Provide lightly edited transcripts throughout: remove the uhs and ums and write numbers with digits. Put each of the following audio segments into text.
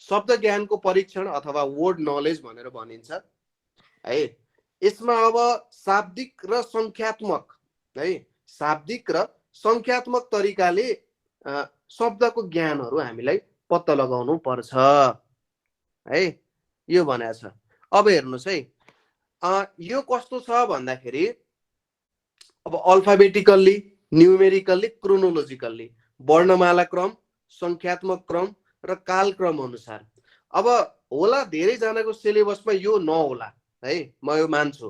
शब्द ज्ञानको परीक्षण अथवा वर्ड नलेज भनेर भनिन्छ है। यसमा अब शाब्दिक र संख्यात्मक है, शाब्दिक र संख्यात्मक तरिकाले शब्दको ज्ञानहरू हामीलाई पत्ता लगाउनु पर्छ है, यो भनेको छ। अब हेर्नुहोस् है, यो कस्तो छ भन्दाखेरि अब अल्फाबेटिकल्ली, न्युमेरिकल्ली, क्रोनोलोजिकल्ली, वर्णमाला क्रम, संख्यात्मक क्रम र कालक्रम अनुसार। अब होला धेरैजनाको सिलेबसमा यो नहोला है, म यो मान्छु,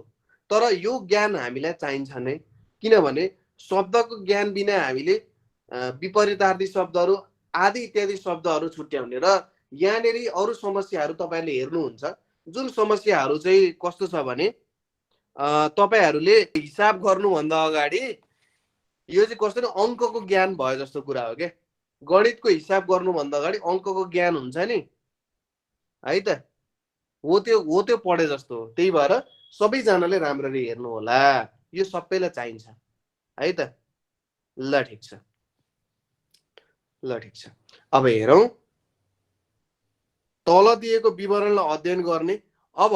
तर यो ज्ञान हामीलाई चाहिन्छ नै, किनभने शब्दको ज्ञान बिना हामीले विपरीतार्थी शब्दहरू आदि इत्यादि शब्दहरू छुट्याउने। र यहाँनिर अरू समस्याहरू तपाईँहरूले हेर्नुहुन्छ, जुन समस्याहरू चाहिँ कस्तो छ भने तपाईँहरूले हिसाब गर्नुभन्दा अगाडि यो चाहिँ कस्तो नि अङ्कको ज्ञान भयो जस्तो कुरा हो क्या। गणितको हिसाब गर्नुभन्दा अगाडि अङ्कको ज्ञान हुन्छ नि है त, हो त्यो पढे जस्तो हो। त्यही भएर सबैजनाले राम्ररी हेर्नु होला, यो सबैलाई चाहिन्छ है त। ल ठिक छ, ल ठिक छ। अब हेरौँ, तल दिएको विवरणलाई अध्ययन गर्ने। अब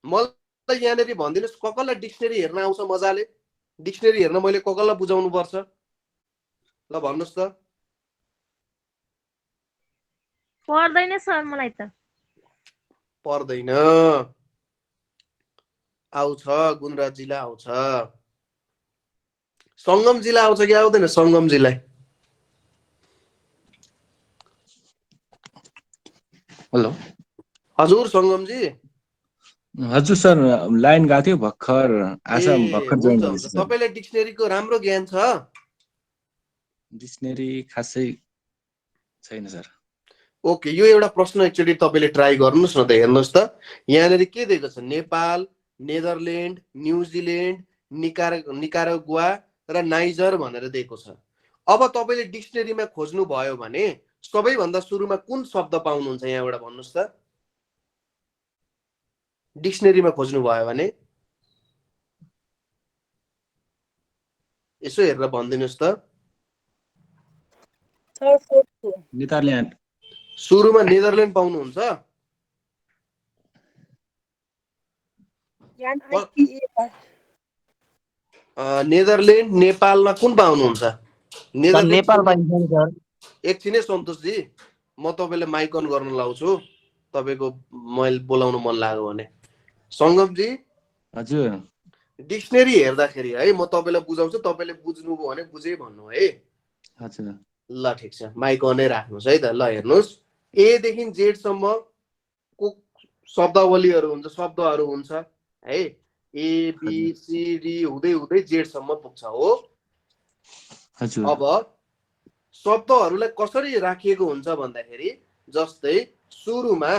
मलाई यहाँनिर भनिदिनुहोस्, कसलाई डिक्सनरी हेर्न आउँछ मजाले? डिक्सनरी हेर्न मैले कसलाई बुझाउनु पर्छ? ल भन्नुहोस् त। पर्दैन सर, मलाई त पर्दैन। आउँछ, गुणराजीलाई आउँछ, सङ्गमजीलाई आउँछ कि आउँदैन? सङ्गमजीलाई हेलो हजुर सङ्गमजी। हजुर सर, लाइन गएको थियो भर्खर, आशा भर्खर जोइन हुन्छ गरेको हुन्छ। छु सर। तपाईँलाई डिक्सनरीको राम्रो ज्ञान छ? डिक्सनरी खासै छैन सर। ओके, यो एउटा प्रश्न एकचोटि तपाईँले ट्राई गर्नुहोस् न त। हेर्नुहोस् त, यहाँनिर के दिएको छ? नेपाल, नेदरल्यान्ड, न्युजिल्यान्ड, निकारागुआ र नाइजर भनेर दिएको छ। अब तपाईँले डिक्सनरीमा खोज्नु भयो भने सबैभन्दा सुरुमा कुन शब्द पाउनुहुन्छ यहाँबाट भन्नुहोस् त? डिक्सनरीमा खोज्नु भयो भने यसो हेरेर भनिदिनुहोस् त। नेदरल्यान्ड। सुरुमा नेदरल्यान्ड पाउनुहुन्छ? नेदरल्यान्ड, नेपालमा कुन पाउनुहुन्छ? नेपाल पाइन्छ नि सर। एकछिनै सन्तोषजी, म तपाईँलाई माइक अन गर्न लाउँछु, तपाईँको मैले बोलाउनु मन लाग्यो भने। सङ्गमजी हजुर, डिक्सनरी हेर्दाखेरि है, म तपाईँलाई बुझाउँछु, तपाईँले बुझ्नुभयो भने बुझै भन्नु है। हजुर। ल ठिक छ, माइक अनै राख्नुहोस् है त। ल हेर्नुहोस्, एदेखि जेडसम्म को शब्दावलीहरू हुन्छ, शब्दहरू हुन्छ है। ABCD हुँदै हुँदै जेडसम्म पुग्छ हो। हजुर। अब शब्दहरूलाई कसरी राखिएको हुन्छ भन्दाखेरि, जस्तै सुरुमा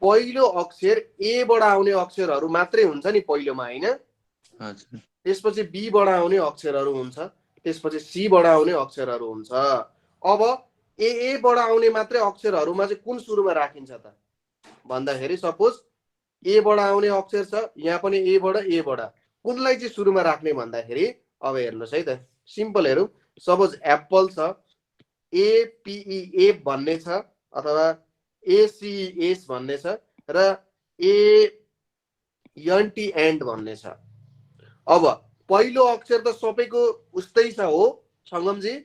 पहिलो अक्षर ए बाट आउने अक्षरहरू मात्रै हुन्छ नि पहिलोमा, होइन? हजुर। त्यसपछि बी बाट आउने अक्षरहरू हुन्छ, त्यसपछि सी बाट आउने अक्षरहरू हुन्छ। अब ए बाट आउने मात्रै अक्षरहरूमा चाहिँ कुन सुरुमा राखिन्छ त भन्दाखेरि, सपोज ए बाट आउने अक्षर छ, यहाँ पनि ए बाट कुनलाई चाहिँ सुरुमा राख्ने भन्दाखेरि, अब हेर्नुहोस् है त, सिम्पल हेरौँ। सपोज एप्पल छ, APPE भन्ने छ, अथवा ACES भन्ने छ, र ANT भन्ने छ। अब पहिलो अक्षर त सबैको उस्तै छ हो सङ्गमजी?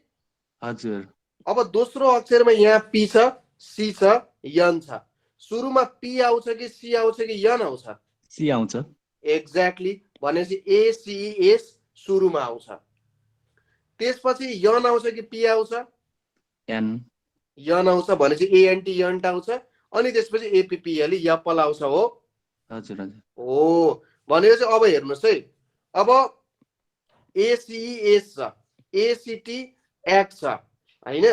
हजुर। अब दोस्रो अक्षरमा यहाँ पी छ, सी छ, यन छ। सुरुमा पी आउँछ कि सी आउँछ कि यन आउँछ? सी आउँछ। एक्ज्याक्टली, भनेपछि ACES सुरुमा आउँछ। त्यसपछि यन आउँछ कि पी आउँछ? एन। यन आउँछ, भनेपछि ANT यन्ट आउँछ। अनि त्यसपछि APPL यप्पल आउँछ हो। हजुर हजुर। हो, भनेपछि अब हेर्नुहोस् है, अब ACES छ, ACT एक्ट छ, होइन?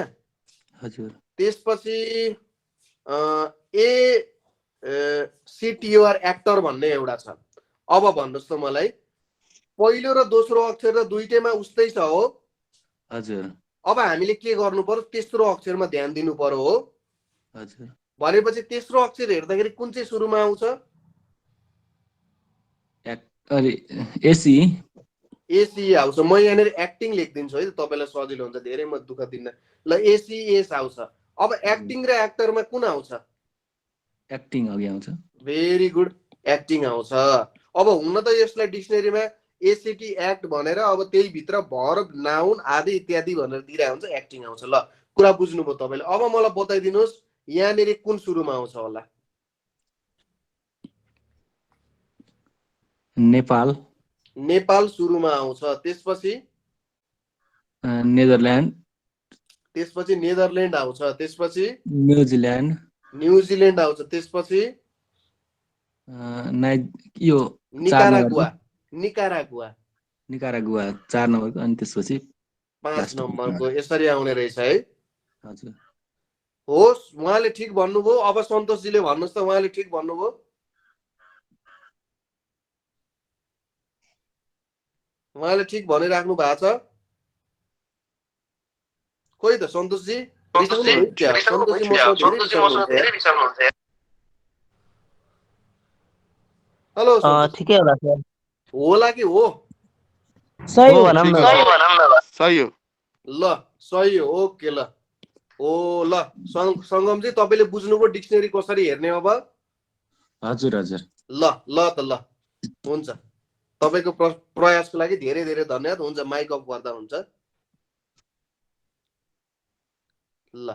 हजुर। त्यसपछि ACTOR एक्टर भन्ने एउटा छ। अब भन्नुहोस् त मलाई, पहिलो र दोस्रो अक्षर त दुईटैमा उस्तै छ हो। हजुर। अब हामीले के गर्नु पर्यो? तेस्रो अक्षरमा ध्यान दिनु पर्यो हो। हजुर। भनेपछि तेस्रो अक्षर हेर्दाखेरि कुन चाहिँ सुरुमा आउँछ? एसी। एसी आउँछ। म यहाँनिर एक्टिङ लेखिदिन्छु है, तपाईँलाई सजिलो हुन्छ, धेरै म दुःख दिन्न। ल, ACES आउँछ। अब एक्टिङ र एक्टरमा कुन आउँछ? एक्टिङ अघि आउँछ। भेरी गुड, एक्टिङ आउँछ। अब हुन त यसलाई डिक्सनेरीमा एसिटी एक्ट भनेर अब त्यही भित्र भर्ब नाउन आदि इत्यादि भनेर दिइरहेको हुन्छ, एक्टिङ आउँछ। ल कुरा बुझ्नुभयो तपाईँले। अब मलाई बताइदिनुहोस् यहाँनिर कुन सुरुमा आउँछ होला? नेपाल, नेपाल सुरुमा आउँछ, त्यसपछि नेदरल्यान्ड, त्यसपछि नेदरल्यान्ड आउँछ, त्यसपछि न्युजिल्यान्ड, न्युजिल्यान्ड आउँछ, त्यसपछि यो 4 निकारागुआ, नम्बरको निकारागुआ निकारागुआ 4 नम्बरको, अनि त्यसपछि 5 लास्ट नम्बरको। यसरी आउने रहेछ है। हजुर। होस्, उहाँले ठिक भन्नुभयो। अब सन्तोषजीले भन्नुहोस् त, उहाँले ठिक भन्नुभयो? उहाँले ठिक भनिराख्नु भएको छ? खोइ त सन्तोषजी, सन्तोषजी मसँग धेरै रिसाउनुहुन्छ। हेलो सन्तोष, ठिकै होला सर। होला कि हो? सही हो भनौँ न। सही हो। ल सही हो, ओके। ल ओ ल सङ्गमजी, तपाईँले बुझ्नुभयो डिक्सनरी कसरी हेर्ने अब? हजुर हजुर। ल ल त ल, हुन्छ। तपाईँको प्रयासको लागि धेरै धेरै धन्यवाद। हुन्छ, माइक अफ गर्दा हुन्छ। ल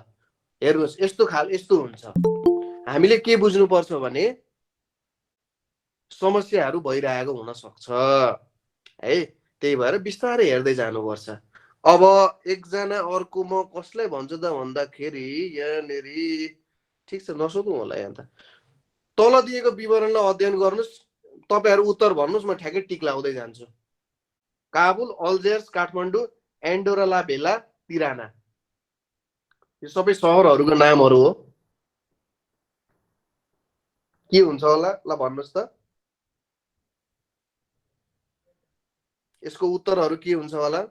हेर्नुहोस्, यस्तो हुन्छ। हामीले के बुझ्नुपर्छ भने समस्याहरू भइरहेको हुन सक्छ है, त्यही भएर बिस्तारै हेर्दै जानुपर्छ। अब एकजना अर्को म कसलाई भन्छु त भन्दाखेरि यहाँनिर ठिक छ, नसोधौँ होला यहाँ त। तल दिएको विवरणलाई अध्ययन गर्नुहोस्, तपाईँहरू उत्तर भन्नुहोस्, म ठ्याक्कै टिक लाउँदै जान्छु। काबुल, अल्जियर्स, काठमाडौँ, एन्डोरा ला भेला, तिराना, यो सबै सहरहरूको नामहरू हो। के हुन्छ होला? ल भन्नुहोस् त, यसको उत्तरहरू के हुन्छ होला?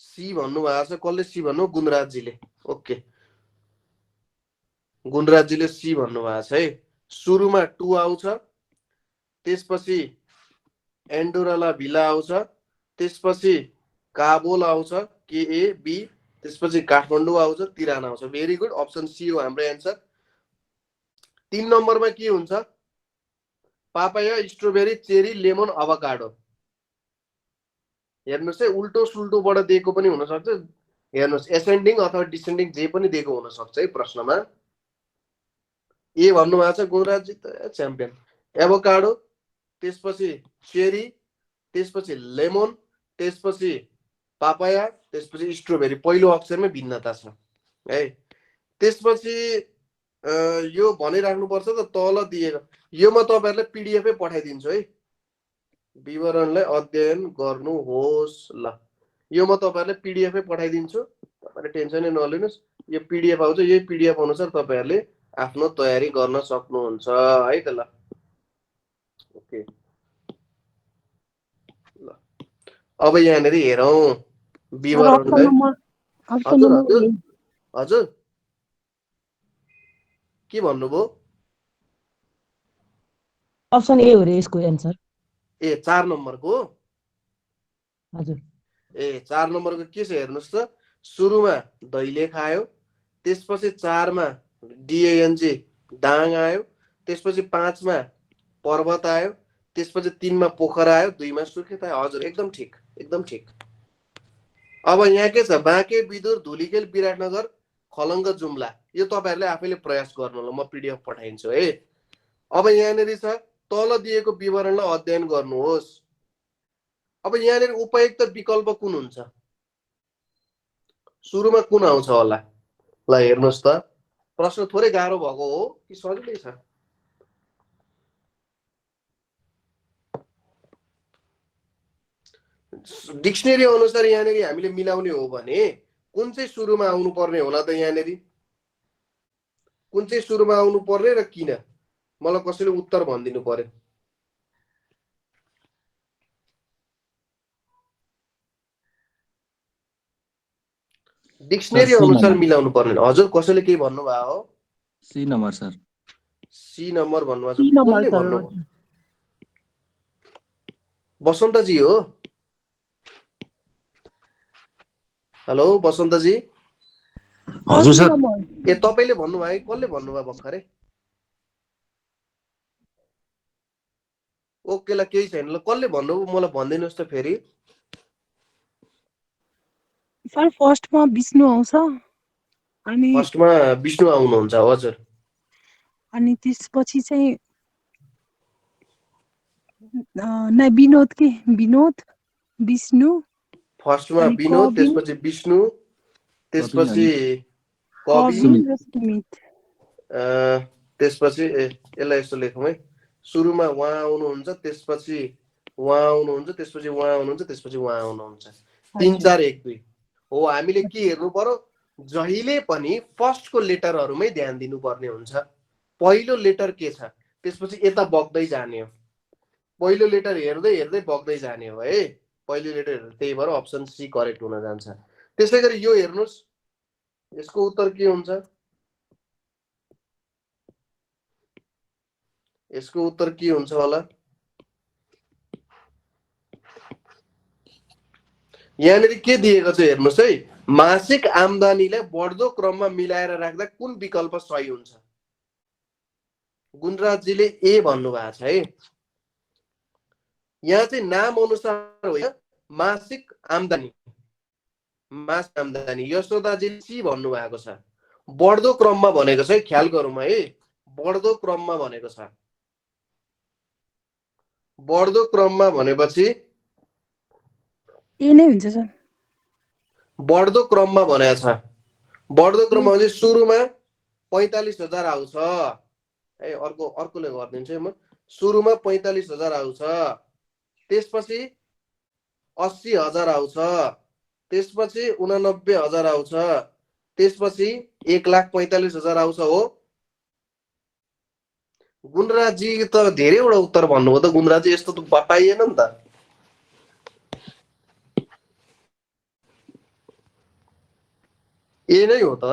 सी भन्नुभएको छ। कसले सी भन्नु? गुणराजजीले। ओके, गुणराजजीले सी भन्नुभएको छ है। सुरुमा 2 आउँछ, त्यसपछि एन्डोरा ला भिला आउँछ, त्यसपछि काबुल आउँछ, KAB, त्यसपछि काठमाडौँ आउँछ, तिराना आउँछ। भेरी गुड, अप्सन सी हो हाम्रो एन्सर। 3 नम्बरमा के हुन्छ? Papaya, strawberry, cherry, lemon, avocado. हेर्नुहोस् है, उल्टो सुल्टोबाट दिएको पनि हुनसक्छ। हेर्नुहोस्, एसेन्डिङ अथवा डिसेन्डिङ जे पनि दिएको हुनसक्छ है प्रश्नमा। ए भन्नुभएको छ गुणराजजी त च्याम्पियन। एभोकाडो, त्यसपछि चेरी, त्यसपछि लेमन, त्यसपछि पापाया, त्यसपछि स्ट्रबेरी। पहिलो अक्षरमै भिन्नता छ है। त्यसपछि यो भनिराख्नुपर्छ त तल दिएको। यो म तपाईँहरूलाई पिडिएफै पठाइदिन्छु है, विवरणलाई अध्ययन गर्नुहोस्। ल यो म तपाईँहरूलाई पिडिएफै पठाइदिन्छु, तपाईँले टेन्सनै नलिनुहोस्। यो पिडिएफ आउँछ, यही पिडिएफ अनुसार तपाईँहरूले आफ्नो तयारी गर्न सक्नुहुन्छ है त। ल ओके, ल अब यहाँनिर हेरौँ विवरणलाई। हजुर हजुर हजुर, के भन्नुभयो? अप्सन ए हो रे यसको एन्सर। ए 4 नम्बरको? हजुर। ए 4 नम्बरको के छ हेर्नुहोस् त। सुरुमा दैले खायो, त्यसपछि 4 मा DANG दाङ आयो, त्यसपछि 5 मा पर्वत आयो, त्यसपछि 3 मा पोखरा आयो, 2 मा सुर्खेत आयो। हजुर, एकदम ठिक, एकदम ठिक। अब यहाँ के छ? बाँके, बिदुर, धुलिखेल, विराटनगर, खलङ्ग, जुम्ला। यो तपाईँहरूले आफैले प्रयास गर्नु होला, म पिडिएफ पठाइदिन्छु है। अब यहाँनिर छ, तल दिएको विवरणलाई अध्ययन गर्नुहोस्। अब यहाँनिर उपयुक्त विकल्प कुन हुन्छ? सुरुमा कुन आउँछ होला? ल हेर्नुहोस् त, प्रश्न थोरै गाह्रो भएको हो कि सजिलै छ? डिक्सनरी अनुसार यहाँनिर हामीले मिलाउने हो भने कुन चाहिँ सुरुमा आउनु पर्ने होला त? यहाँनिर कुन चाहिँ सुरुमा आउनु पर्ने र किन? मलाई कसैले उत्तर भनिदिनु पर्यो। डिक्सनरी अनुसार मिलाउनु पर्ने। हजुर, कसैले केही भन्नुभयो हो? C number sir. C number भन्नुभएको छ। कसले भन्नुभयो? बसन्तजी हो? हेलो बसन्तजी, हजुर सर ए तपाईले भन्नुभयो कि कसले भन्नुभयो भर्खरै? ओके ल केही छैन ल कसले भन्नुभयो मलाई भनिदिनुहोस् त फेरि। सर फर्स्टमा विष्णु आउँछ अनि फर्स्टमा विष्णु आउनुहुन्छ हजुर। अनि त्यसपछि चाहिँ नै विनोद के विनोद विष्णु फर्स्टमा अनि विनोद कविन त्यसपछि विष्णु त्यसपछि कवि कविन र सुमित। त्यसपछि यसलाई यसो लेखौँ है। सुरुमा उहाँ आउनुहुन्छ त्यसपछि उहाँ आउनुहुन्छ त्यसपछि उहाँ आउनुहुन्छ त्यसपछि उहाँ आउनुहुन्छ 3 4 1 2 हो। हामीले के हेर्नु पर्यो जहिले पनि फर्स्टको लेटरहरुमै ध्यान दिनुपर्ने हुन्छ। पहिलो लेटर के छ त्यसपछि यता बग्दै जाने हो। पहिलो लेटर हेर्दै हेर्दै बग्दै जाने हो है। पहिलो लेटर हेर्दै त्यही भएर अप्सन सी करेक्ट हुन जान्छ। त्यसैगरी यो हेर्नुस् यसको उत्तर के हुन्छ? यसको उत्तर के हुन्छ होला? यहाँनिर के दिएको छ हेर्नुस् है। मासिक आम्दानीलाई बढ्दो क्रममा मिलाएर राख्दा कुन विकल्प सही हुन्छ? गुणराजजीले ए भन्नुभएको छ है। यहाँ चाहिँ नाम अनुसार होइन मासिक आम्दानी मासिक आम्दानी। यशोदाजीले सी भन्नुभएको छ। बढ्दो क्रममा भनेको छ है ख्याल गरौँ है। बढ्दो क्रममा भनेको छ। बढ्दो क्रममा भनेपछि ए नै हुन्छ सर। बढ्दो क्रममा भनेको छ। बढ्दो क्रममा चाहिँ सुरुमा 45,000 आउँछ है। अर्कोले गरिदिन्छु म। सुरुमा 45,000 आउँछ त्यसपछि 80,000 आउँछ त्यसपछि 89,000 आउँछ त्यसपछि 1,45,000 आउँछ हो। गुणराजी त धेरैवटा उत्तर भन्नुभयो त। गुणराजी यस्तो त पाइएन नि त। ए नै हो त।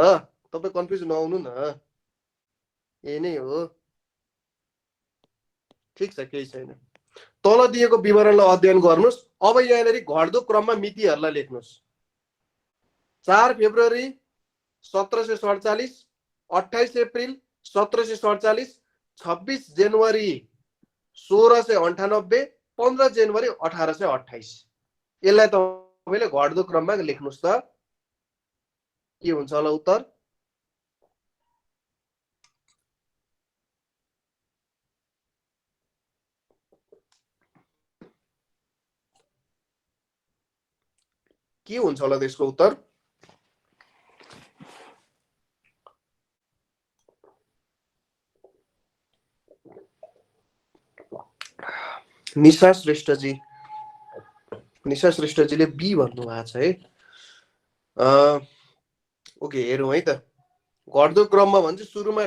तपाईँ कन्फ्युज नहुनु न। ए नै हो। ठिक छ केही छैन। तल दिएको विवरणलाई अध्ययन गर्नुस्। अब यहाँनिर घट्दो क्रममा मितिहरूलाई लेख्नुस्। 4 फेब्रुअरी 1747, 28 अप्रिल 1747, 26 जनवरी 1698, 15 जनवरी 1828। यसलाई तपाईँले घट्दो क्रममा लेख्नुस् त। के हुन्छ होला उत्तर? के हुन्छ होला त्यसको उत्तर? निशा श्रेष्ठजी ले बी भन्नुभएको छ है। ओके हेरौँ है त। घट्दो क्रममा भन्छ सुरुमा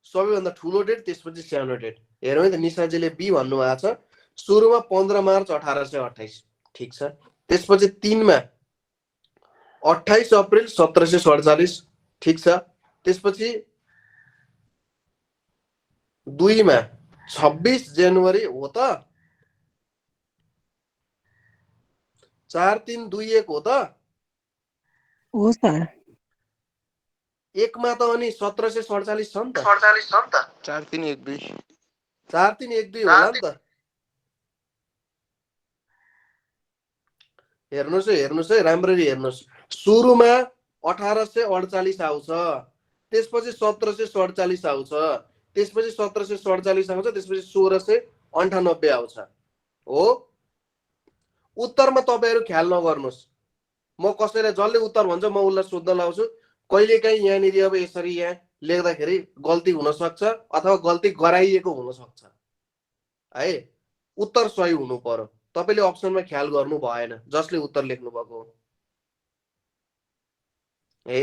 सबैभन्दा ठुलो डेट त्यसपछि सानो डेट। हेरौँ है त। निशाजीले बी भन्नुभएको छ। सुरुमा 15 मार्च 1828 ठिक छ। त्यसपछि 3 मा 28 अप्रिल 1747 ठिक छ। त्यसपछि 2 मा 26 जनवरी हो त। 4 3 2 1 हो त। हो सर। 1 मा त अनि 1747 छ नि त। 4 3 1 2 4 3 1 2 होला नि त। हेर्नुस् है राम्ररी हेर्नुस्। सुरुमा 1848 आउँछ त्यसपछि 1747 आउँछ त्यसपछि 1747 आउँछ त्यसपछि 1698 आउँछ हो। उत्तरमा तपाईहरु ख्याल नगर्नुस्। म कसैलाई जसले उत्तर भन्छ म उसलाई सोध्न लाउँछु। कहिलेकाहीँ यहाँनिर अब यसरी यहाँ लेख्दाखेरि गल्ती हुन सक्छ अथवा गल्ती गराइएको हुन सक्छ है। उत्तर सही हुनु पर्यो। तपाईले अप्सनमा ख्याल गर्नु भएन जसले उत्तर लेख्नु भएको हो है।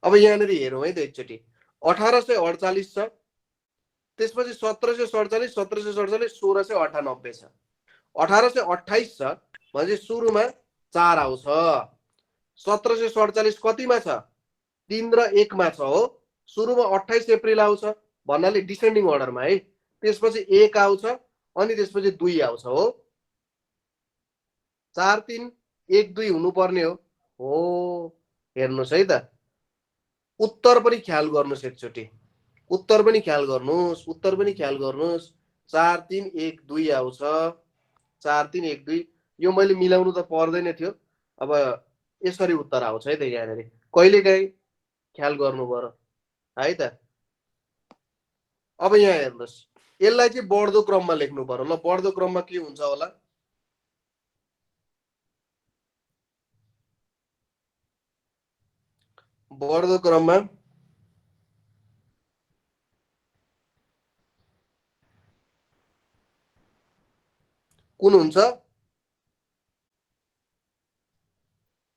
अब यहाँनिर हेरौँ है त एकचोटी। 1848 छ त्यसपछि 1747 1747 1698 छ। 1828 छ भने सुरुमा 4 आउँछ। 1747 कतिमा छ? 3 र 1 मा छ हो। सुरुमा 28 अप्रिल आउँछ भन्नाले डिसेन्डिङ अर्डरमा है। त्यसपछि 1 आउँछ अनि त्यसपछि 2 आउँछ हो। 4 3 1 2 हुनुपर्ने हो। हेर्नुस् है त। उत्तर पनि ख्याल गर्नुहोस् एकचोटि, उत्तर पनि ख्याल गर्नुहोस्, उत्तर पनि ख्याल गर्नुहोस्। 4 3 1 2 आउँछ। 4 3 1 2 यो मैले मिलाउनु त पर्दैन थियो। अब यसरी उत्तर आउँछ है त यहाँनिर। कहिलेकाहीँ ख्याल गर्नु पर्यो है त। अब यहाँ हेर्नुहोस्, यसलाई चाहिँ बढ्दो क्रममा लेख्नु पर्यो। ल बढ्दो क्रममा के हुन्छ होला? बढ्दो क्रममा कुन हुन्छ?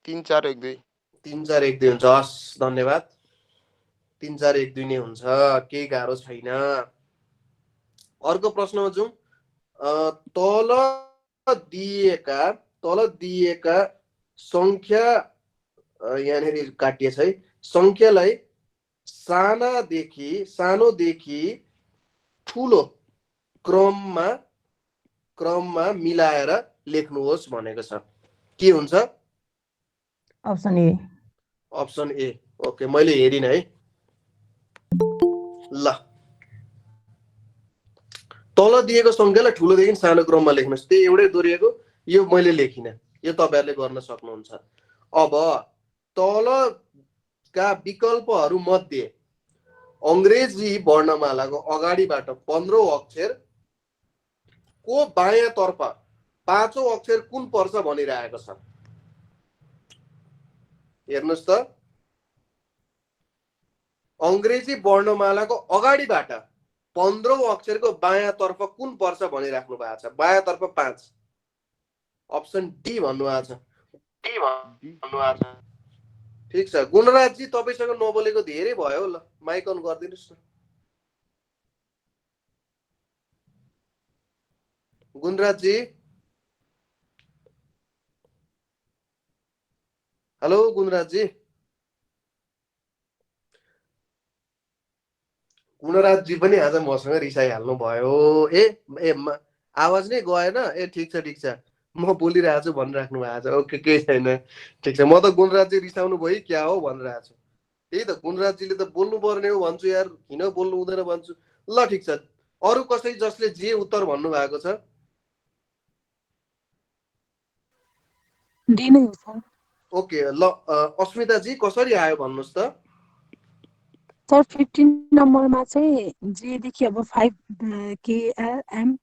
3 4 1 2 3 4 1 2 हुन्छ। हस् धन्यवाद। 3 4 1 2 नै हुन्छ, केही गाह्रो छैन। अर्को प्रश्नमा जाउँ। तल दिएका संख्या यहाँनिर काटिएछ है। संख्यालाई सानोदेखि ठुलो क्रममा मिलाएर लेख्नुहोस् भनेको छ। के हुन्छ? Option A. Option A. Okay, मैले हेरिन है। ल तल दिएको संख्यालाई ठुलोदेखि सानो क्रममा लेख्नुहोस्। त्यही एउटै दोहोरिएको, यो मैले लेखिनँ, यो तपाईहरुले गर्न सक्नुहुन्छ। अब तलका विकल्पहरू मध्ये अंग्रेजी वर्णमालाको अगाडिबाट 15औं अक्षर को बायाँ तर्फ 5औं अक्षर कुन पर्छ भनिरहेको छ। हेर्नुस् त, अंग्रेजी वर्णमालाको अगाडिबाट 15औं अक्षरको बायाँ तर्फ कुन पर्छ भनिराख्नु भएको छ। बायाँ तर्फ 5। अप्सन डी भन्नुभएको छ। ठिक छ गुणराजजी, तपाईसँग नबोलेको धेरै भयो। ल माइक अन गरिदिनुस् न। गुणराजजी, हेलो गुणराजजी। गुणराजजी पनि आज मसँग रिसाइहाल्नु भयो। आवाज नै गएन। ठिक छ ठिक छ, म बोलिरहेको छु भनिराख्नु भएको छ। ओके, केही छैन, ठिक छ। म त गुणराजजी रिसाउनु भयो क्या हो भनिरहेको छु। त्यही त, गुणराजजीले त बोल्नु पर्ने हो भन्छु यार, किन बोल्नु हुँदैन भन्छु। ल ठिक छ, अरू कसै जसले जे उत्तर भन्नु भएको छ? डी नै हो सर। ओके, ल अस्मिताजी कसरी आयो भन्नुहोस् त। सर 15 नम्बरमा चाहिँ जे देखि अब 5 के एम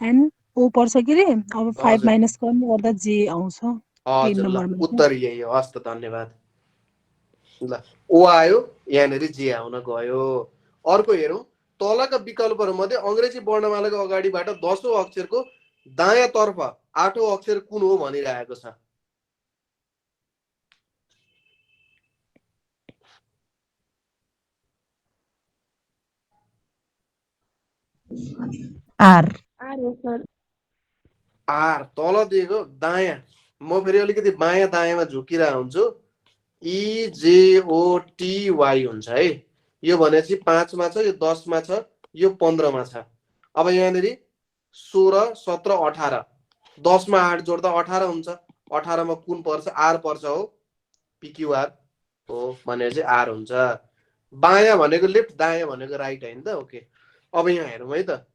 एन ओ पर्छ के रे। अब 5 माइनस गर्नु गर्दा जे आउँछ 10 हजुर, ल नम्बरमा। उत्तर यही हो। हस् त, धन्यवाद। ल ओ आयो, यहाँनिर जे आउन गयो। अर्को हेरौँ। तलका विकल्पहरू मध्ये अंग्रेजी वर्णमालाको अगाडिबाट 10औं अक्षरको दायाँ तर्फ 8औं अक्षर कुन हो भनिरहेको छ। आर। आर तल दिएको दायाँ। म फेरि अलिकति बायाँ दायाँमा झुकिरहेको हुन्छु। EJOTY हुन्छ है। यो भनेपछि 5 मा छ, यो 10 मा छ, यो 15 मा छ। अब यहाँनिर 16 17 18, 10 मा 8 जोड्दा 18 हुन्छ। 18 मा कुन पर्छ? आर पर्छ हो। PQR हो भनेपछि आर हुन्छ। बायाँ भनेको लेफ्ट, दायाँ भनेको राइट हैन त। ओके, अब यहाँ हेरौँ है त।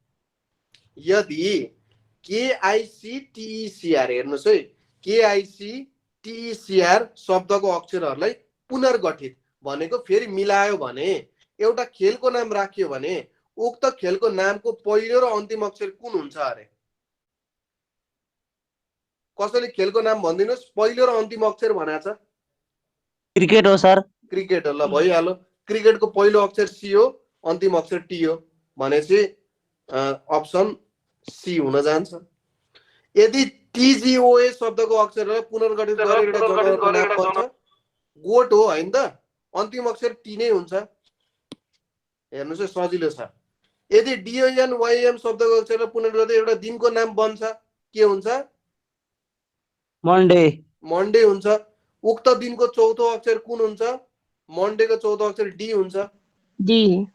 यदि KICTECR हेर्नुहोस् है, KICTECR शब्दको अक्षरहरूलाई पुनर्गठित भनेको फेरि मिलायो भने एउटा खेलको नाम राखियो भने उक्त खेलको नामको पहिलो र अन्तिम अक्षर कुन हुन्छ अरे? कसैले खेलको नाम भनिदिनुहोस्। पहिलो र अन्तिम अक्षर भनेको छ। क्रिकेट हो सर। क्रिकेट हो। ल भइहाल्यो। क्रिकेटको पहिलो अक्षर सी हो, अन्तिम अक्षर टी हो भनेपछि अप्सन सी हुन जान्छ। यदि TGOA शब्दको अक्षरलाई पुनर्गठित गरेर एउटा जनावरको नाम बन्छ, गोट हो हैन त। अन्तिम अक्षर टी नै हुन्छ। हेर्नुस् है, सजिलो छ। यदि DONYM शब्दको अक्षरलाई पुनर्गठित एउटा दिनको नाम बन्छ, के हुन्छ? मन्डे। मन्डे हुन्छ। उक्त दिनको चौथो अक्षर कुन हुन्छ? मन्डेको चौथो अक्षर डी हुन्छ। डी।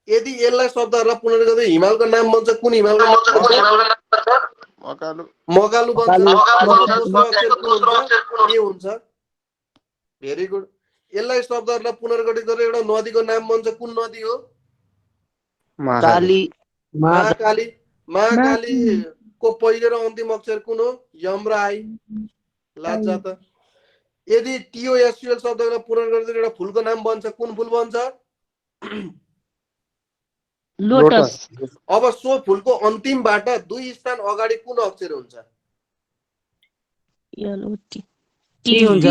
यदि यसलाई शब्दहरूलाई पुनर्गठित हिमालको नाम बन्छ, कुन हिमालको नाम बन्छ? मकालु। मकालु बन्छ। मकालु। दोस्रो अक्षर कुन हुन्छ? के हुन्छ? Very good. यसलाई शब्दहरूलाई पुनर्गठित गरेर एउटा नदीको नाम बन्छ। कुन नदी हो? काली महाकाली। महाकालीको पहिलो र अन्तिम अक्षर कुन हो? यम र आई। लाजा त। यदि TOSUL शब्दलाई पुनर्गठित गरेर एउटा फुलको नाम बन्छ, कुन फुल बन्छ? लोटस अब सो फुलको अन्तिमबाट 2 स्थान अगाडि कुन अक्षर हुन्छ? LOT टी हुन्छ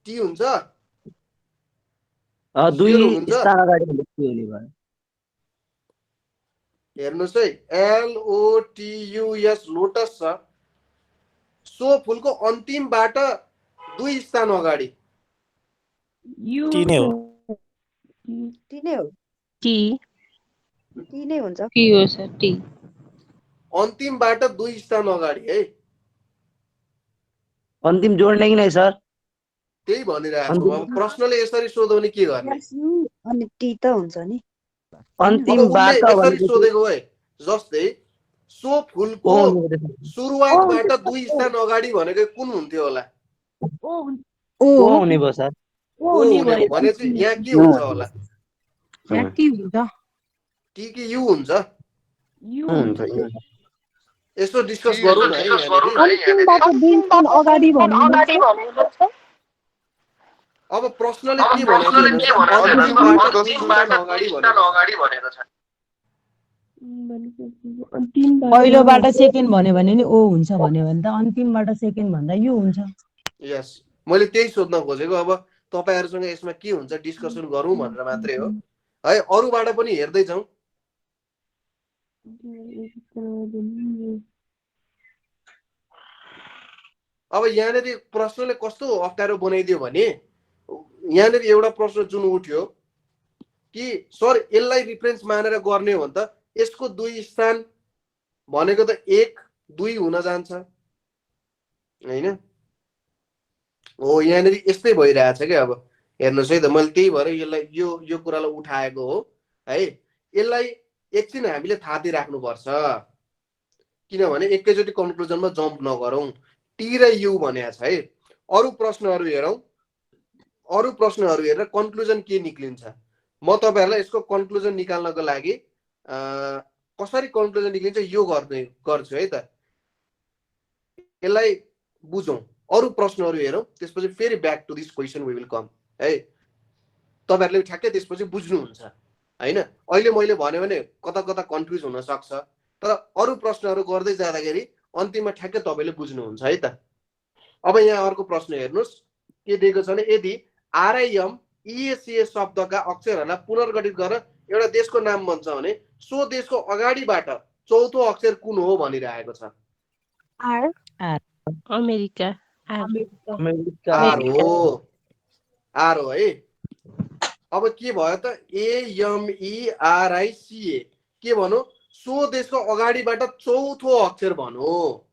टी हुन्छ? दुई Zero हुन्छ? स्थान अगाडि भन्दा टी हुने भयो हेर्नुहोस् है, LOTUS लोटस छ। सो फुलको अन्तिमबाट 2 स्थान अगाडि टी नै हो। टी नै हो। टी टी नै हुन्छ। टी हो सर, टी। अन्तिमबाट 2 स्थान अगाडि है, अन्तिम जोड्ने कि नै सर? त्यही भनिरहेको छु। अब प्रश्नले यसरी सोध्यो भने के गर्ने? SU अनि टी त हुन्छ नि। अब उसले अन्तिमबाट यसरी भनेपछि सोधेको है, जस्तै सो फुलको ओ हुने रहेछ। सुरुवातबाट 2 स्थान अगाडि भनेको कुन हुन्थ्यो होला? ओ हुने भयो सर। ओ हुने भयो भनेपछि यहाँ के हुन्छ होला? यहाँ टी हुन्छ। टी कि यु हुन्छ? हुन्छ यसो डिस्कस गरौँ न है यहाँनिर। अन्तिमबाट 2 स्थान अगाडि भन्नुहुन्छ। अब प्रश्नले के भनेको छ? अन्तिमबाट 2 स्थान अगाडि भनेको छ। पहिलोबाट सेकेन्ड भन्यो भने नि ओ हुन्छ भन्यो भने त अन्तिमबाट सेकेन्ड भन्दा यो हुन्छ। यस, मैले त्यही सोध्न खोजेको। अब तपाईहरुसँग यसमा के हुन्छ डिस्कसन गरौँ भनेर मात्रै हो है। अरूबाट पनि हेर्दै जाउँ। अब यहाँनिर प्रश्नले कस्तो अप्ठ्यारो बनाइदियो भने, यहाँनिर एउटा प्रश्न जुन उठ्यो कि सर यसलाई रिफरेन्स मानेर गर्ने हो भने त यसको 2 स्थान भनेको त 1 2 हुन जान्छ हैन? हो, यहाँनिर यस्तै भइरहेछ के। अब हेर्नुहोस् है त, मैले त्यही भएर यसलाई यो कुरालाई उठाएको हो है। यसलाई एकछिन हामीले थाहा दिइराख्नुपर्छ, किनभने एकैचोटि कन्क्लुजनमा जम्प नगरौँ। टी र यु भनेको छ है। अरू प्रश्नहरू हेरौँ। अरू प्रश्नहरू हेरेर कन्क्लुजन के निक्लिन्छ, म तपाईहरुलाई यसको कन्क्लुजन निकाल्नको लागि कसरी कन्क्लुजन निक्लिन्छ यो गर्छु है त। यसलाई बुझौँ, अरू प्रश्नहरू हेरौँ, त्यसपछि फेरि back to this question we will come है। तपाईहरुले ठ्याक्कै त्यसपछि बुझ्नुहुन्छ हैन? अहिले मैले भन्यो भने कता कता कन्फ्युज हुन सक्छ, तर अरू प्रश्नहरू गर्दै जाँदाखेरि अन्तिममा ठ्याक्कै तपाईले बुझ्नुहुन्छ है त। अब यहाँ अर्को प्रश्न हेर्नुस् के दिएको छ भने, यदि RIM ESCS शब्दका अक्षरहरूलाई पुनर्गठित गरेर एउटा देशको नाम बन्छ भने सो देशको अगाडिबाट चौथो अक्षर कुन हो भनिरहेको छ। R America. आर हो। आर हो है। अब के भयो त? AMERICA के भनौँ? सो देशको अगाडिबाट चौथो अक्षर भनौँ।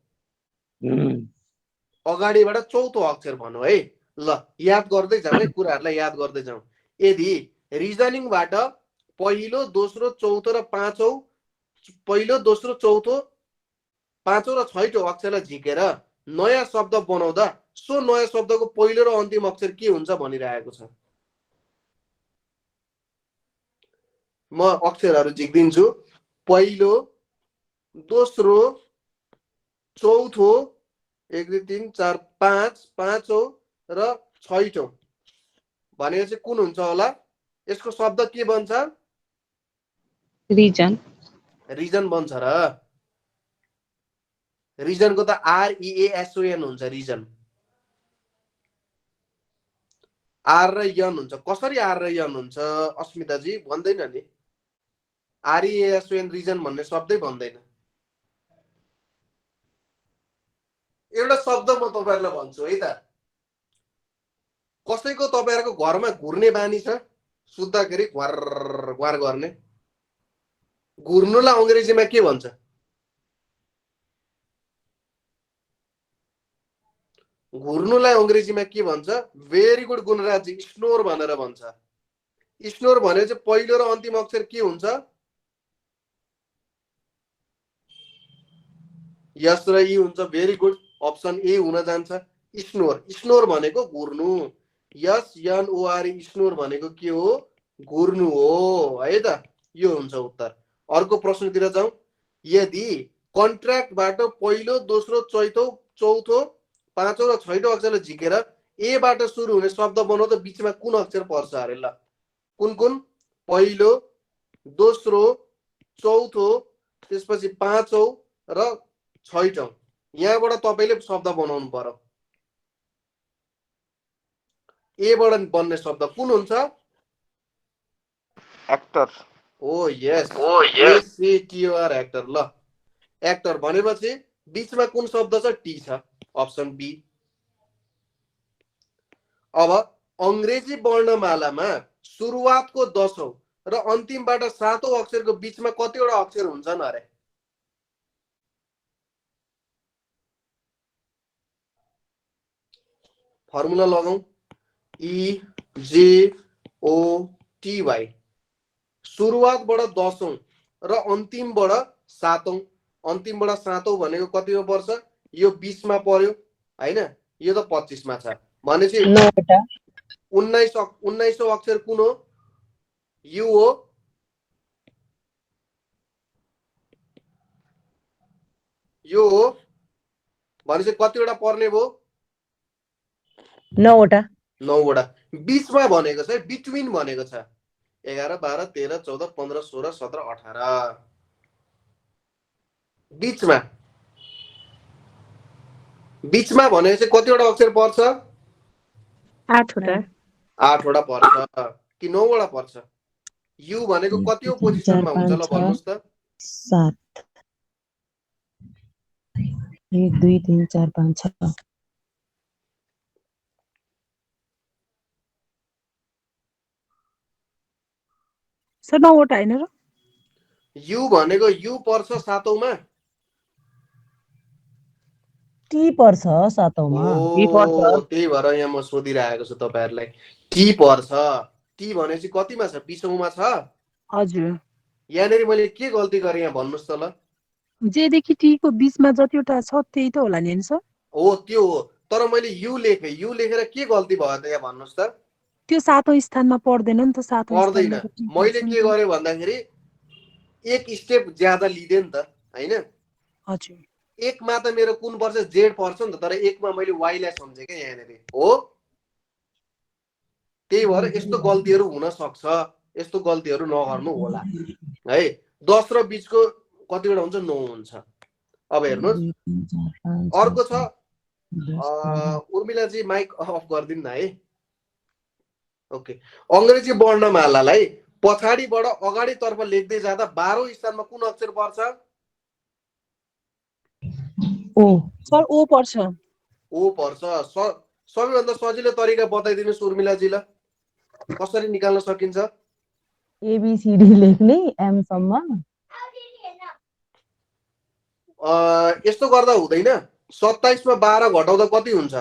अगाडिबाट चौथो अक्षर भनौँ है। ल याद गर्दै जाउँ है, कुराहरूलाई याद गर्दै जाउँ। यदि रिजनिङबाट पहिलो दोस्रो चौथो र पाँचौं, पहिलो दोस्रो चौथो पाँचौं र छैटौं अक्षरलाई झिकेर नयाँ शब्द बनाउँदा सो नयाँ शब्दको पहिलो र अन्तिम अक्षर के हुन्छ भनिरहेको छ। म अक्षरहरू झिक्दिन्छु। पहिलो, दोस्रो, चौथो, 1 2 3 4 5, पाँचौं र छैटौं भनेको चाहिँ कुन हुन्छ होला? यसको शब्द के बन्छ? रिजन। रिजन बन्छ र। रिजनको त REASON हुन्छ। रिजन आर र यन हुन्छ। कसरी आर र यन हुन्छ अस्मिताजी? भन्दैन नि। REASON रिजन भन्ने शब्दै भन्दैन। एउटा शब्द म तपाईहरुलाई भन्छु है त। कसैको तपाईहरुको घरमा घुर्ने बानी छ? सुत्दाखेरि घ्वार घ्वार गर्ने। घुर्नुलाई अंग्रेजीमा के भन्छ? घुर्नुलाई अंग्रेजीमा के भन्छ? भेरी गुड गुणराज, स्नोर भनेर भन्छ। स्नोर भने चाहिँ पहिलो र अन्तिम अक्षर के हुन्छ? यस र ई हुन्छ। भेरी गुड, अप्सन ए हुन जान्छ। स्नोर। स्नोर भनेको घुर्नु। SNOR स्नोर भनेको के हो? घुर्नु हो है त। यो हुन्छ उत्तर। अर्को प्रश्नतिर जाउँ। यदि कन्ट्र्याक्टबाट पहिलो दोस्रो चौथो पाँचौं र छैटौं अक्षरलाई झिकेर एबाट सुरु हुने शब्द बनाउँदा बिचमा कुन अक्षर पर्छ अरे? ल कुन कुन? पहिलो, दोस्रो, चौथो, त्यसपछि पाँचौं र छैटौं। यहाँबाट तपाईले शब्द बनाउनु पर्यो। एबाट बन्ने शब्द कुन हुन्छ? Actor. Oh yes, ACTOR actor. ल एक्टर भनेपछि बीचमा कुन शब्द छ? टी छ। Option B. अब अंग्रेजी वर्णमालामा सुरुवातको 10औं र अन्तिमबाट 7औं अक्षरको बीचमा कतिवटा अक्षर हुन्छन् अरे? फर्मुला लगाउँ। EJOTY। सुरुवातबाट 10औं र अन्तिमबाट 7औं। अन्तिमबाट 7औं भनेको कतिमा पर्छ? यो 20 मा पर्यो हैन? यो त 25 मा छ। भनेपछि 19औं अक्षर कुन हो? यु हो। यो हो भनेपछि कतिवटा पर्ने भयो? 9 वटा। 9 वटा। बीचमा भनेको छ, बिट्विन भनेको छ। 11 12 13 14 15 16 17 18। बीचमा भनेको चाहिँ कतिवटा अक्षर पर्छ? 8 वटा। 8 वटा पर्छ कि 9 वटा पर्छ? यु भनेको कतिऔं पोजिसनमा हुन्छ? ल भन्नुस् त। 7 1 2 3 4 5 6। सर 9 वटा हैन र? यु भनेको यु पर्छ 7औं मा। टी पर्छ 7औं मा। त्यही भएर यहाँ म सोधिरहेको छु तपाईहरुलाई। टी पर्छ। टी भनेपछि कतिमा छ? 20औं मा छ। हजुर। यहाँनेरि मैले के गल्ती गरे यहाँ भन्नुस् त ल। जे देखि टी को बीचमा जतिवटा छ त्यही त होला नि सर? हो त्यो हो, तर मैले यु लेखे। यु लेखेर के गल्ती भयो त यहाँ भन्नुस् त? त्यो 7औं स्थानमा पर्दैन नि त। 7औं पर्दैन। स्थानमा त टी मैले पर्छ नि के त। गरे भन्दाखेरि एक स्टेप ज्यादा लिदे नि त हैन? हजुर। एकमा त मेरो कुन पर्छ? जेड पर्छ नि त, तर एकमा मैले वाइ लाई सम्झे के यहाँनेरि हो। त्यही भएर यस्तो गल्तीहरु हुन सक्छ। यस्तो गल्तीहरु नगर्नु होला है। 10 र बीचको कतिवटा हुन्छ? 9 हुन्छ। अब हेर्नुस् अर्को छ। उर्मिलाजी माइक अफ गर्दिनु न है। ओके। अंग्रेजी वर्णमालालाई पछाडिबाट अगाडितर्फ लेख्दै जाँदा 12औं स्थानमा कुन अक्षर पर्छ? ओ। सर ओ पर्छ। ओ पर्छ। सबैभन्दा सजिलो तरिका बताइदिनुस् उर्मिलाजी। ल कसरी निकाल्न सकिन्छ? ABCD लेख्ने एम सम्म। यस्तो गर्दा हुँदैन। 27 मा 12 घटाउँदा कति हुन्छ?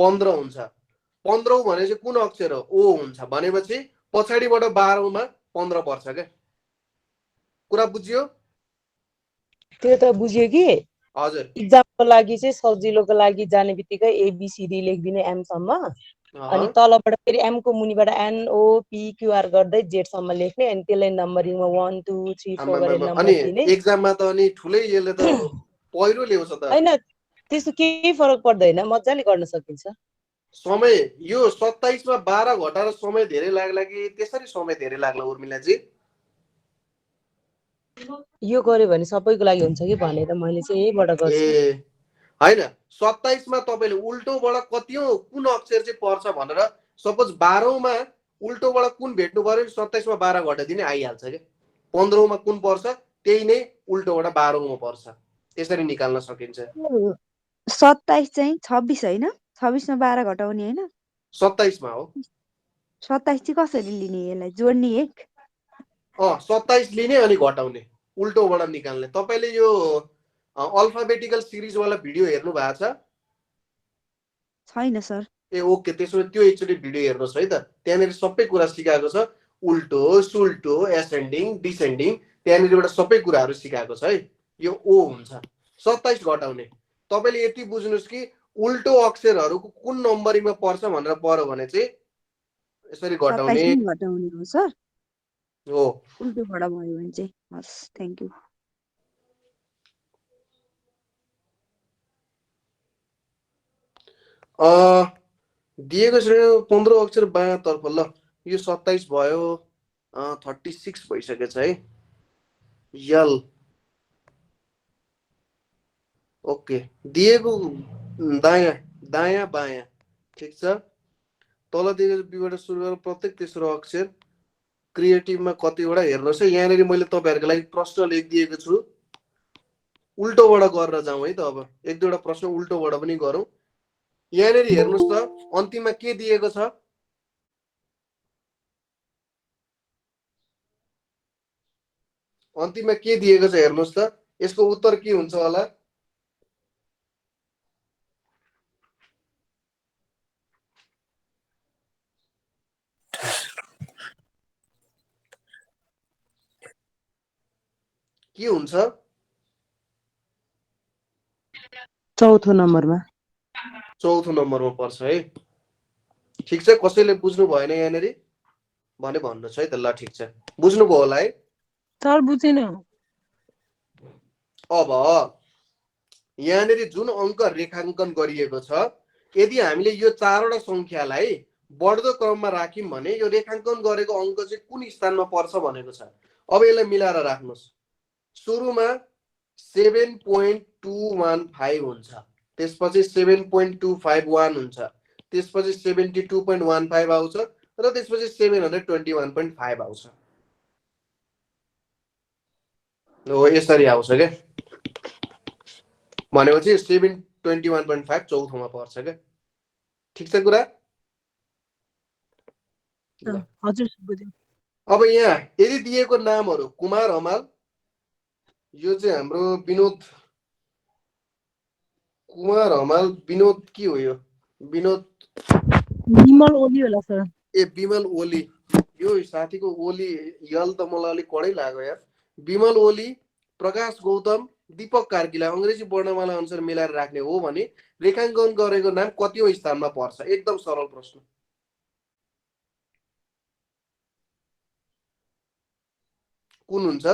15 हुन्छ। 15औं भनेपछि कुन अक्षर हो? ओ हुन्छ। भनेपछि पछाडिबाट 12औं मा 15 पर्छ के। कुरा बुझ्यो? त्यो त बुझ्यो कि हजुर। एक्जामको लागि चाहिँ सजिलोको लागि जाने बित्तिकै ABCD लेखिदिने एम सम्म। अनि तलबाट फेरि एम को मुनिबाट NOPQR गर्दै जेड सम्म लेख्ने। अनि त्यसलाई नम्बरिङमा 1 2 3 4 गरेर नम्बर दिने। एक्जाममा त अनि ठुलै यसले त पहिरो ल्याउँछ त। हैन त्यस्तो केही फरक पर्दैन, मजाले गर्न सकिन्छ। समय यो 27 मा 12 घटाएर समय धेरै लाग्ला कि त्यसरी समय धेरै लाग्ला उर्मिलाजी? यो गर्यो भने सबैको लागि हुन्छ कि भनेर मैले चाहिँ यहीबाट गर्छु। हैन 27 मा तपाईले उल्टोबाट कतिऔं कुन अक्षर चाहिँ पर्छ भनेर सपोज 12औं मा उल्टोबाट कुन भेट्नु पर्यो? 27 मा 12 घटाइदिने आइहाल्छ के। 15औं मा कुन पर्छ? त्यही नै उल्टोबाट 12औं मा पर्छ। त्यसरी निकाल्न सकिन्छ। 27 चाहिँ 26 हैन? 26 मा 12 घटाउने हैन? 27 मा हो। 27 चाहिँ कसरी लिने? यसलाई जोड्ने 1? 27 लिने अनि घटाउने, उल्टोबाट निकाल्ने। तपाईले यो अल्फाबेटिकल सिरिज वाला भिडियो हेर्नु भएको छ? छैन सर। ओके, त्यसो त्यो एकचोटि भिडियो हेर्नुस् है त। त्यहाँनेरि सबै कुरा सिकाएको छ। उल्टो, सुल्टो, एसेन्डिङ, डिसेन्डिङ, त्यहाँनेरिबाट सबै कुराहरु सिकाएको छ है। यो ओ हुन्छ। 27 घटाउने। तपाईले यति बुझ्नुस् कि उल्टो अक्षरहरूको कुन नम्बरिङमा पर्छ भनेर पर्यो भने चाहिँ यसरी घटाउने 27 नै घटाउने हो सर हो। उल्टोबाट भयो भने चाहिँ हस् थ्याङ्क यू दिएको श्रेणी 15 अक्षर बायाँतर्फ ल यो 27 भयो 36 भइसकेछ है यल ओके दिएको दायाँ दायाँ बायाँ ठिक छ तल दिएको बीबाट सुरु गरेर प्रत्येक तेस्रो अक्षर क्रिएटिभमा कतिवटा हेर्नुहोस् है यहाँनिर मैले तपाईँहरूको लागि प्रश्न लेखिदिएको छु उल्टोबाट गरेर जाउँ है त अब एक दुईवटा प्रश्न उल्टोबाट पनि गरौँ यहाँनिर हेर्नुहोस् त अन्तिममा के दिएको छ अन्तिममा के दिएको छ हेर्नुहोस् त यसको उत्तर के हुन्छ होला के हुन्छ चौथो नम्बरमा पर्छ है ठिक छ कसैले बुझ्नु भएन यहाँनिर भने भन्नुहोस् है त ल ठिक छ बुझ्नुभयो होला है सर बुझेन अब यहाँनिर जुन अङ्क रेखाङ्कन गरिएको छ यदि हामीले यो चारवटा सङ्ख्यालाई बढ्दो क्रममा राख्यौँ भने यो रेखाङ्कन गरेको अङ्क चाहिँ कुन स्थानमा पर्छ भनेको छ अब यसलाई मिलाएर राख्नुहोस् सुरुमा 7.215 हुन्छ त्यसपछि 7.251 हुन्छ त्यसपछि 72.15 आउँछ र त्यसपछि 721.5 आउँछ हो यसरी आउँछ क्या भनेपछि 721.5 चौथोमा पर्छ क्या ठिक छ कुरा हजुर बुझेँ अब यहाँ यदि दिएको नामहरू कुमार हमाल यो चाहिँ हाम्रो विनोद कुमार हमाल विनोद के हो यो विनोद विमल ओली होला सर ए विमल ओली यो साथीको ओली यल त मलाई अलिक कडै लाग्यो यार विमल ओली प्रकाश गौतम दीपक कार्कीलाई अङ्ग्रेजी वर्णमाला अनुसार मिलाएर राख्ने हो भने रेखाङ्कन गरेको नाम कतिौं स्थानमा पर्छ एकदम सरल प्रश्न कुन हुन्छ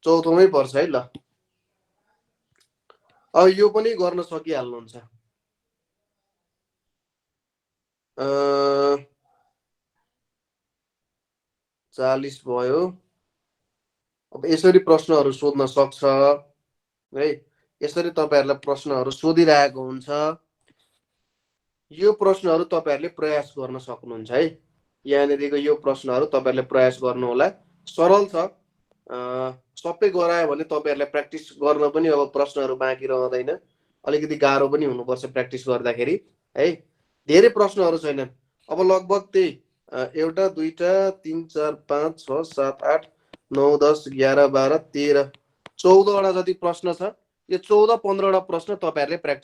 चौथोमै पर्छ है ल अब यो पनि गर्न सकिहाल्नुहुन्छ 40 भयो अब यसरी प्रश्नहरू सोध्न सक्छ है यसरी तपाईहरुलाई प्रश्नहरू सोधिरहेको हुन्छ यो प्रश्नहरू तपाईहरुले प्रयास गर्न सक्नुहुन्छ है यहाँनिरको यो प्रश्नहरू तपाईहरुले प्रयास गर्नु होला सरल छ सबै गरायो भने तपाईहरुलाई प्र्याक्टिस गर्न पनि अब प्रश्नहरू बाँकी रहँदैन अलिकति गाह्रो पनि हुनुपर्छ प्र्याक्टिस गर्दाखेरि है धेरै प्रश्नहरू छैनन् अब लगभग त्यही एउटा दुईटा 3 4 5 6 7 8 9 10 11 12 13 14 वटा जति प्रश्न छ यो 14 15 वटा प्रश्न तपाईहरुले प्र्याक्टिस